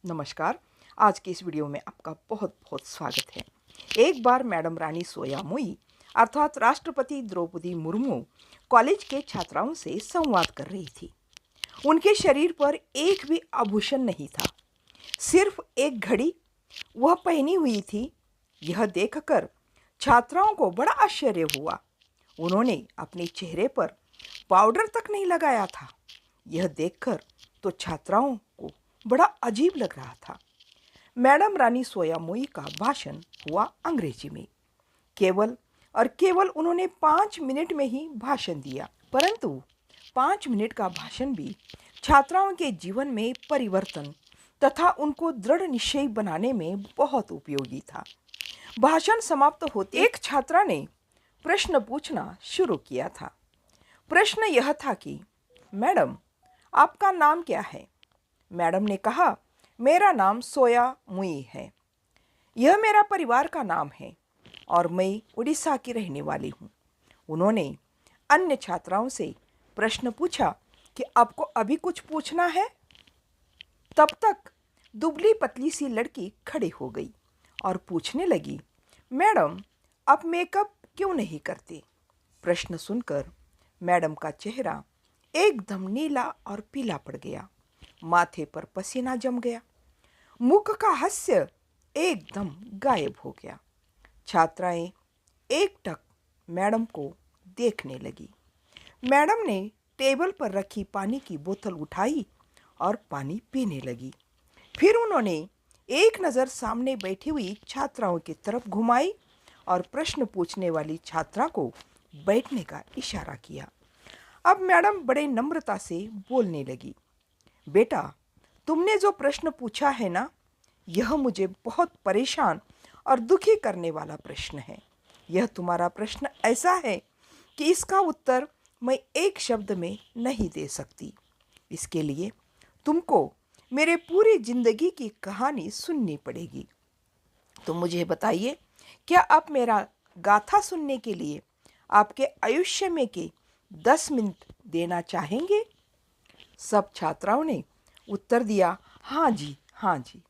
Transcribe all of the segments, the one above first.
नमस्कार। आज की इस वीडियो में आपका बहुत बहुत स्वागत है। एक बार मैडम रानी सोयामुई अर्थात राष्ट्रपति द्रौपदी मुर्मू कॉलेज के छात्राओं से संवाद कर रही थी। उनके शरीर पर एक भी आभूषण नहीं था, सिर्फ एक घड़ी वह पहनी हुई थी। यह देखकर छात्राओं को बड़ा आश्चर्य हुआ। उन्होंने अपने चेहरे पर पाउडर तक नहीं लगाया था। यह देखकर तो छात्राओं को बड़ा अजीब लग रहा था। मैडम रानी सोयामुई का भाषण हुआ अंग्रेजी में। केवल और केवल उन्होंने 5 मिनट में ही भाषण दिया, परंतु 5 मिनट का भाषण भी छात्राओं के जीवन में परिवर्तन तथा उनको दृढ़ निश्चयी बनाने में बहुत उपयोगी था। भाषण समाप्त होते एक छात्रा ने प्रश्न पूछना शुरू किया था। प्रश्न यह था कि मैडम, आपका नाम क्या है? मैडम ने कहा, मेरा नाम सोया मुई है। यह मेरा परिवार का नाम है और मैं उड़ीसा की रहने वाली हूँ। उन्होंने अन्य छात्राओं से प्रश्न पूछा कि आपको अभी कुछ पूछना है? तब तक दुबली पतली सी लड़की खड़ी हो गई और पूछने लगी, मैडम, आप मेकअप क्यों नहीं करते? प्रश्न सुनकर मैडम का चेहरा एकदम नीला और पीला पड़ गया। माथे पर पसीना जम गया। मुख का हास्य एकदम गायब हो गया। छात्राएं एकटक मैडम को देखने लगी। मैडम ने टेबल पर रखी पानी की बोतल उठाई और पानी पीने लगी। फिर उन्होंने एक नज़र सामने बैठी हुई छात्राओं की तरफ घुमाई और प्रश्न पूछने वाली छात्रा को बैठने का इशारा किया। अब मैडम बड़े नम्रता से बोलने लगी, बेटा, तुमने जो प्रश्न पूछा है ना, यह मुझे बहुत परेशान और दुखी करने वाला प्रश्न है। यह तुम्हारा प्रश्न ऐसा है कि इसका उत्तर मैं एक शब्द में नहीं दे सकती। इसके लिए तुमको मेरे पूरी जिंदगी की कहानी सुननी पड़ेगी। तो मुझे बताइए, क्या आप मेरा गाथा सुनने के लिए आपके आयुष्य में के 10 मिनट देना चाहेंगे? सब छात्राओं ने उत्तर दिया, हाँ जी, हाँ जी।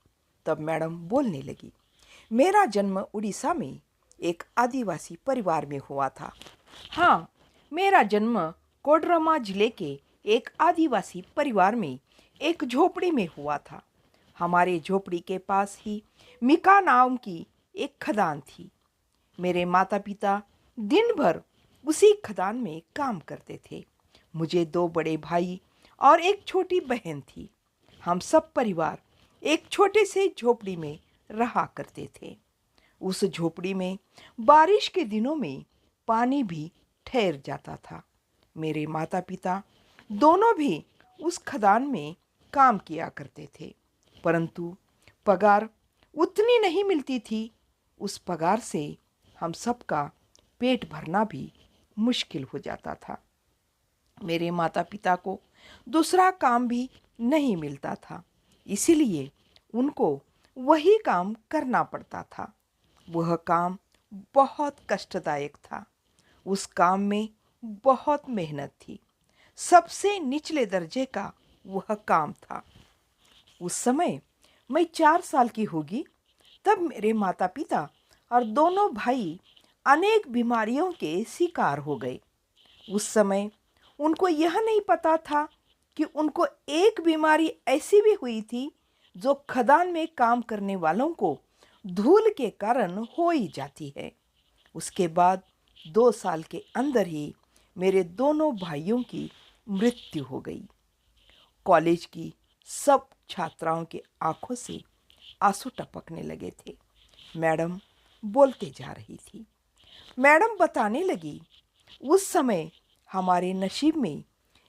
तब मैडम बोलने लगी, मेरा जन्म उड़ीसा में एक आदिवासी परिवार में हुआ था। हाँ, मेरा जन्म कोडरमा जिले के एक आदिवासी परिवार में एक झोपड़ी में हुआ था। हमारे झोपड़ी के पास ही मिका नाम की एक खदान थी। मेरे माता पिता दिन भर उसी खदान में काम करते थे। मुझे 2 बड़े भाई और एक छोटी बहन थी। हम सब परिवार एक छोटे से झोपड़ी में रहा करते थे। उस झोपड़ी में बारिश के दिनों में पानी भी ठहर जाता था। मेरे माता पिता दोनों भी उस खदान में काम किया करते थे, परंतु पगार उतनी नहीं मिलती थी। उस पगार से हम सबका पेट भरना भी मुश्किल हो जाता था। मेरे माता पिता को दूसरा काम भी नहीं मिलता था, इसीलिए उनको वही काम करना पड़ता था। वह काम बहुत कष्टदायक था। उस काम में बहुत मेहनत थी। सबसे निचले दर्जे का वह काम था। उस समय मैं 4 साल की होगी। तब मेरे माता पिता और दोनों भाई अनेक बीमारियों के शिकार हो गए। उस समय उनको यह नहीं पता था कि उनको एक बीमारी ऐसी भी हुई थी जो खदान में काम करने वालों को धूल के कारण हो ही जाती है। उसके बाद 2 साल के अंदर ही मेरे दोनों भाइयों की मृत्यु हो गई। कॉलेज की सब छात्राओं के आंखों से आंसू टपकने लगे थे। मैडम बोलते जा रही थी। मैडम बताने लगी, उस समय हमारे नसीब में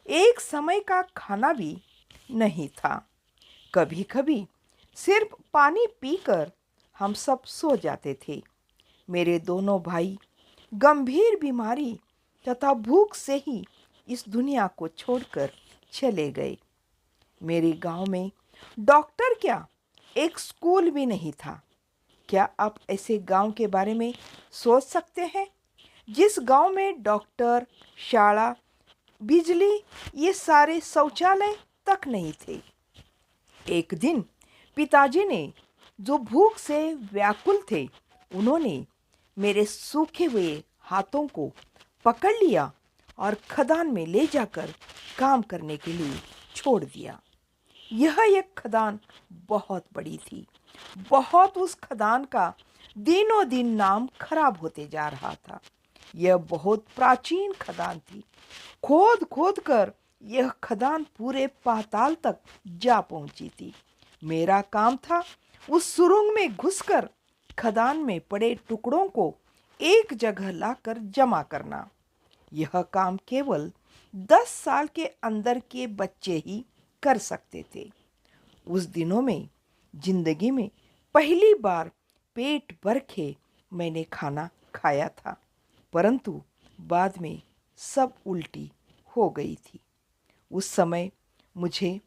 एक समय का खाना भी नहीं था। कभी कभी सिर्फ पानी पीकर हम सब सो जाते थे। मेरे दोनों भाई गंभीर बीमारी तथा भूख से ही इस दुनिया को छोड़कर चले गए। मेरे गांव में डॉक्टर क्या, एक स्कूल भी नहीं था। क्या आप ऐसे गांव के बारे में सोच सकते हैं जिस गांव में डॉक्टर, शाला, बिजली, ये सारे शौचालय तक नहीं थे? एक दिन पिताजी ने, जो भूख से व्याकुल थे, उन्होंने मेरे सूखे हुए हाथों को पकड़ लिया और खदान में ले जाकर काम करने के लिए छोड़ दिया। यह एक खदान बहुत बड़ी थी। बहुत उस खदान का दिनों दिन नाम खराब होते जा रहा था। यह बहुत प्राचीन खदान थी। खोद खोद कर यह खदान पूरे पाताल तक जा पहुंची थी। मेरा काम था उस सुरंग में घुसकर खदान में पड़े टुकड़ों को एक जगह लाकर जमा करना। यह काम केवल 10 साल के अंदर के बच्चे ही कर सकते थे। उस दिनों में जिंदगी में पहली बार पेट भर के मैंने खाना खाया था, परंतु बाद में सब उल्टी हो गई थी। उस समय मुझे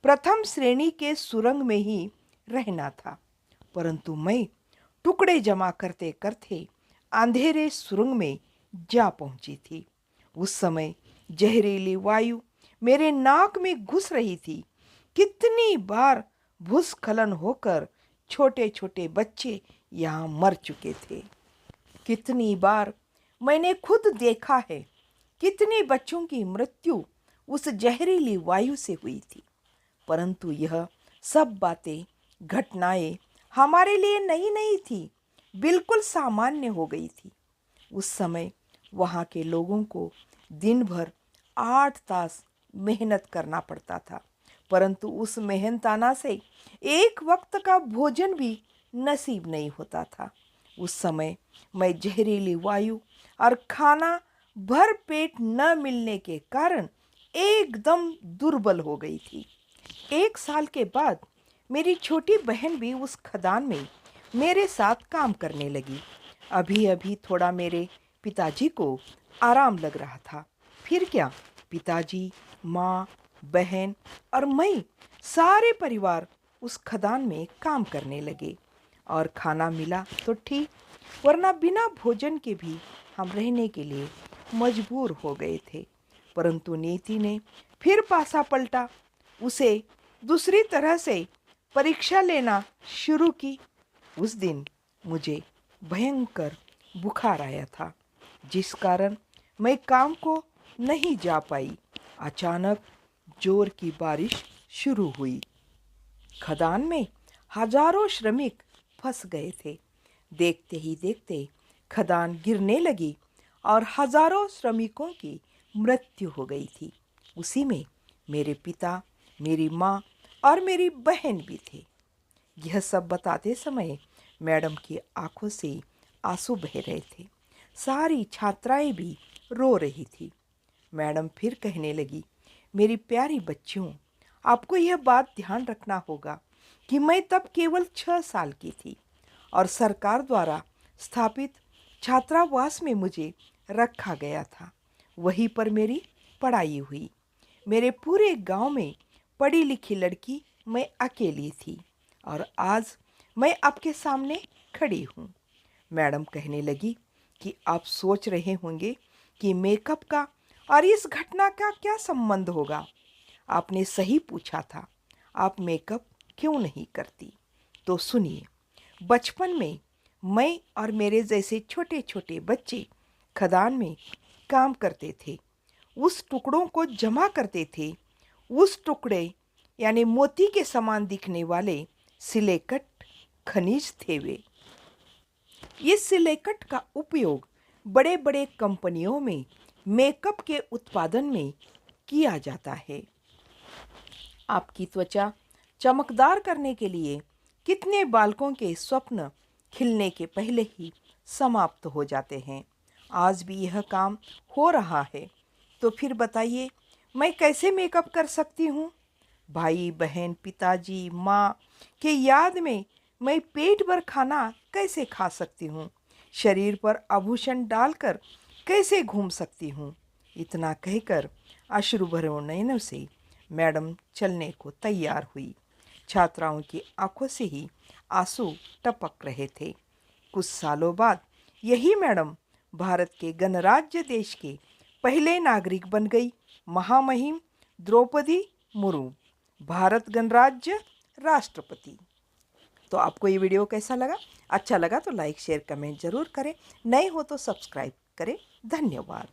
प्रथम श्रेणी के सुरंग में ही रहना था, परंतु मैं टुकड़े जमा करते करते अंधेरे सुरंग में जा पहुंची थी। उस समय जहरीली वायु मेरे नाक में घुस रही थी। कितनी बार भूस्खलन होकर छोटे छोटे बच्चे यहाँ मर चुके थे। कितनी बार मैंने खुद देखा है कितने बच्चों की मृत्यु उस जहरीली वायु से हुई थी, परंतु यह सब बातें, घटनाएं हमारे लिए नई नहीं थी, बिल्कुल सामान्य हो गई थी। उस समय वहाँ के लोगों को दिन भर 8 तास मेहनत करना पड़ता था, परंतु उस मेहनताना से एक वक्त का भोजन भी नसीब नहीं होता था। उस समय मैं जहरीली वायु और खाना भर पेट न मिलने के कारण एकदम दुर्बल हो गई थी। 1 साल के बाद मेरी छोटी बहन भी उस खदान में मेरे साथ काम करने लगी। अभी अभी थोड़ा मेरे पिताजी को आराम लग रहा था। फिर क्या, पिताजी, माँ, बहन और मैं सारे परिवार उस खदान में काम करने लगे। और खाना मिला तो ठीक, वरना बिना भोजन के भी हम रहने के लिए मजबूर हो गए थे। परंतु नीति ने फिर पासा पलटा। उसे दूसरी तरह से परीक्षा लेना शुरू की। उस दिन मुझे भयंकर बुखार आया था, जिस कारण मैं काम को नहीं जा पाई। अचानक जोर की बारिश शुरू हुई। खदान में हजारों श्रमिक फंस गए थे। देखते ही देखते खदान गिरने लगी और हजारों श्रमिकों की मृत्यु हो गई थी। उसी में मेरे पिता, मेरी माँ और मेरी बहन भी थे। यह सब बताते समय मैडम की आंखों से आंसू बह रहे थे। सारी छात्राएं भी रो रही थी। मैडम फिर कहने लगी, मेरी प्यारी बच्चियों, आपको यह बात ध्यान रखना होगा कि मैं तब केवल 6 साल की थी और सरकार द्वारा स्थापित छात्रावास में मुझे रखा गया था। वहीं पर मेरी पढ़ाई हुई। मेरे पूरे गांव में पढ़ी लिखी लड़की मैं अकेली थी और आज मैं आपके सामने खड़ी हूँ। मैडम कहने लगी कि आप सोच रहे होंगे कि मेकअप का और इस घटना का क्या संबंध होगा। आपने सही पूछा था, आप मेकअप क्यों नहीं करती? तो सुनिए, बचपन में मैं और मेरे जैसे छोटे छोटे बच्चे खदान में काम करते थे। उस टुकड़ों को जमा करते थे। उस टुकड़े यानी मोती के समान दिखने वाले सिलेकट खनिज थे वे। इस सिलेकट का उपयोग बड़े बड़े कंपनियों में मेकअप के उत्पादन में किया जाता है। आपकी त्वचा चमकदार करने के लिए कितने बालकों के स्वप्न खिलने के पहले ही समाप्त हो जाते हैं। आज भी यह काम हो रहा है। तो फिर बताइए, मैं कैसे मेकअप कर सकती हूँ? भाई बहन, पिताजी, माँ के याद में मैं पेट भर खाना कैसे खा सकती हूँ? शरीर पर आभूषण डालकर कैसे घूम सकती हूँ? इतना कहकर अश्रु भरे नयनों से मैडम चलने को तैयार हुई। छात्राओं की आंखों से ही आंसू टपक रहे थे। कुछ सालों बाद यही मैडम भारत के गणराज्य देश के पहले नागरिक बन गई। महामहिम द्रौपदी मुर्मू, भारत गणराज्य राष्ट्रपति। तो आपको ये वीडियो कैसा लगा? अच्छा लगा तो लाइक शेयर कमेंट ज़रूर करें। नए हो तो सब्सक्राइब करें। धन्यवाद।